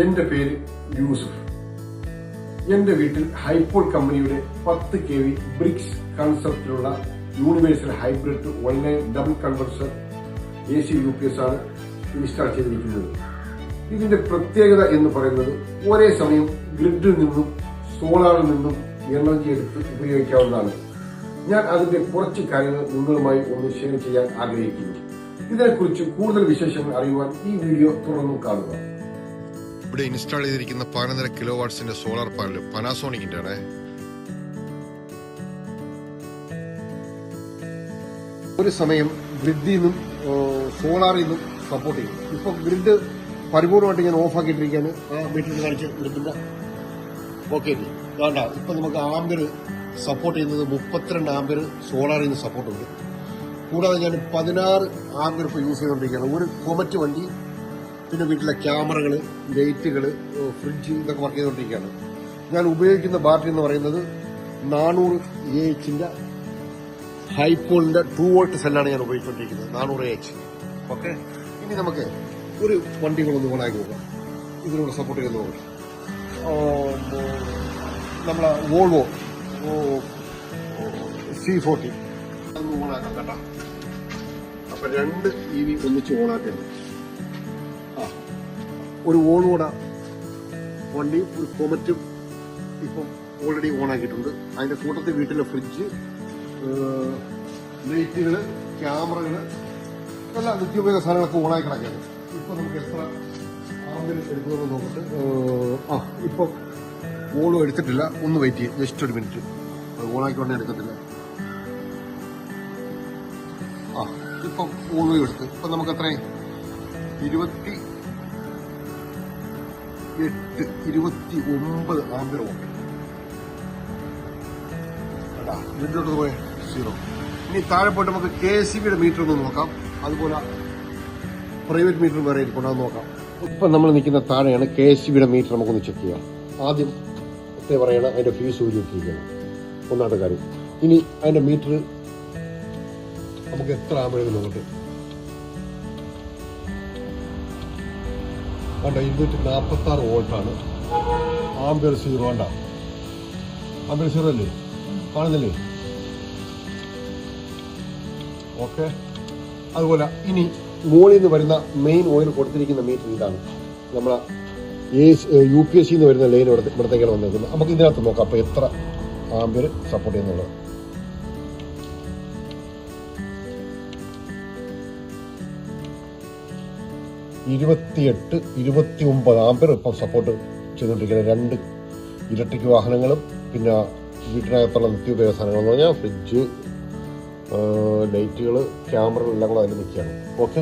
എൻ്റെ പേര് യൂസുഫ്. എൻ്റെ വീട്ടിൽ ഹൈപോൾ കമ്പനിയുടെ 10 kV ബ്രിക്സ് കൺസെപ്റ്റിലുള്ള universal hybrid 1 double converter AC UPS ആണ് ഇൻസ്റ്റാൾ ചെയ്തിരിക്കുന്നത്. ഇതിന്റെ പ്രത്യേകത എന്ന് പറയുന്നത് ഒരേ സമയം ഗ്രിഡിൽ നിന്നും സോളാറിൽ നിന്നും എനർജി എടുത്ത് ഉപയോഗിക്കാവുന്നതാണ്. ഞാൻ അതിന്റെ കുറച്ച് കാര്യങ്ങൾ നിങ്ങളുമായി ഒന്ന് ഷെയർ ചെയ്യാൻ ആഗ്രഹിക്കുന്നു. ഇതിനെക്കുറിച്ച് കൂടുതൽ വിശേഷങ്ങൾ അറിയുവാൻ ഈ വീഡിയോ തുറന്നു കാണുക. ഇവിടെ ഇൻസ്റ്റാൾ ചെയ്തിരിക്കുന്ന 11.5 kW സോളാർ പാനൽ പനാസോണിക്കിന്റെ ആണ്. ഒരു സമയം ഗ്രിഡിൽ നിന്നും സോളാറിൽ നിന്നും സപ്പോർട്ട് ചെയ്യും. ഇപ്പൊ ഗ്രിഡ് പരിപൂർണമായിട്ട് ഞാൻ ഓഫ് ആക്കിയിട്ടിരിക്കുകയാണ്. ആ മീറ്ററിൽ കാണിച്ച് ഗ്രിഡിന്റെ ഓക്കെ വേണ്ട. ഇപ്പൊ നമുക്ക് ആംബിയർ സപ്പോർട്ട് ചെയ്യുന്നത് 32 ആംബിയർ സോളാറിൽ നിന്ന് സപ്പോർട്ട് ഉണ്ട്. കൂടാതെ ഞാൻ 16 ആംബിയർ ഇപ്പോൾ യൂസ് ചെയ്തുകൊണ്ടിരിക്കുകയാണ്. ഒരു കൊമറ്റ് വണ്ടി, പിന്നെ വീട്ടിലെ ക്യാമറകൾ, ലൈറ്റുകൾ, ഫ്രിഡ്ജ് ഇതൊക്കെ വർക്ക് ചെയ്തുകൊണ്ടിരിക്കുകയാണ്. ഞാൻ ഉപയോഗിക്കുന്ന ബാറ്ററി എന്ന് പറയുന്നത് 400 AH ഹൈപോളിന്റെ 2 volt സെല്ലാണ് ഞാൻ ഉപയോഗിച്ചുകൊണ്ടിരിക്കുന്നത്. 400 AH. ഓക്കെ, ഇനി നമുക്ക് ഒരു വണ്ടികളൊന്ന് ഓണാക്കി നോക്കാം. ഇതിലൂടെ സപ്പോർട്ട് ചെയ്ത് നോക്കാം. നമ്മളെ വോൾവോ C40 അതൊന്ന് ഓണാക്കാം കേട്ടോ. അപ്പൊ 2 EV ഒന്നിച്ച് ഓണാക്കരുത്. ഒരു വോൾവോടെ വണ്ടി, ഒരു കൊമറ്റും ഇപ്പം ഓൾറെഡി ഓണാക്കിയിട്ടുണ്ട്. അതിന്റെ കൂട്ടത്തിൽ വീട്ടിലെ ഫ്രിഡ്ജ്, ലൈറ്റുകള്, ക്യാമറകള്, എല്ലാ നിത്യോപയോഗ സാധനങ്ങളൊക്കെ ഓണാക്കി കിടക്കുകയാണ്. ഇപ്പൊ നമുക്ക് എത്ര ആംബിയർ എടുക്കുന്നതെന്ന് നോക്കട്ടെ. ഇപ്പം വോൾവോ എടുത്തിട്ടില്ല. ഒന്ന് വെയിറ്റ് ചെയ്യും, ജസ്റ്റ് ഒരു മിനിറ്റ്. ഓണാക്കിക്കൊണ്ടേ എടുക്കത്തില്ല. ഇപ്പം വോൾവോ എടുത്ത് ഇപ്പൊ നമുക്ക് എത്രയും 29 ആംബിയർ ഉണ്ട്. ഇതിലോട്ട് പോയ 0. ഇനി താഴെ പോയിട്ട് നമുക്ക് KCBയുടെ മീറ്റർ ഒന്ന് നോക്കാം. അതുപോലെ പ്രൈവറ്റ് മീറ്റർ വേറെ ഇരിക്കൊണ്ടത് നോക്കാം. ഇപ്പം നമ്മൾ നിൽക്കുന്ന താഴെയാണ് KCBയുടെ മീറ്റർ. നമുക്കൊന്ന് ചെക്ക് ചെയ്യാം. ആദ്യം പറയണം അതിന്റെ ഫീസ് ഊരി വെച്ചിരിക്കണം. ഒന്നാമത്തെ കാര്യം. ഇനി അതിന്റെ മീറ്റർ നമുക്ക് എത്ര ആംബിയർ നോക്കട്ടെ. 246 വോൾട്ടാണ്. ആംബിയർ 0 വേണ്ട. ആംബിയർ 0 അല്ലേ, കാണുന്നില്ലേ? ഓക്കെ. അതുപോലെ ഇനി മുകളിൽ നിന്ന് വരുന്ന മെയിൻ ഓയിൽ കൊടുത്തിരിക്കുന്ന മീറ്റർ ഇതാണ്. നമ്മളെ UPS വരുന്ന ലൈൻ ഇവിടത്തേക്കാണ് വന്നിരിക്കുന്നത്. നമുക്ക് ഇതിനകത്ത് നോക്കാം അപ്പൊ എത്ര ആംബിയർ സപ്പോർട്ട് ചെയ്യുന്നുള്ളത്. ഇരുപത്തിയെട്ട് 29 ആംബിയർ ഇപ്പം സപ്പോർട്ട് ചെയ്തുകൊണ്ടിരിക്കുന്നത്. 2 ഇലക്ട്രിക് വാഹനങ്ങളും പിന്നെ വീട്ടിനകത്തുള്ള നിത്യോപയോഗ സാധനങ്ങൾ എന്ന് പറഞ്ഞാൽ ഫ്രിഡ്ജ്, ലൈറ്റുകൾ, ക്യാമറകൾ എല്ലാം കൂടെ അതിൽ നിൽക്കുകയാണ്. ഓക്കെ.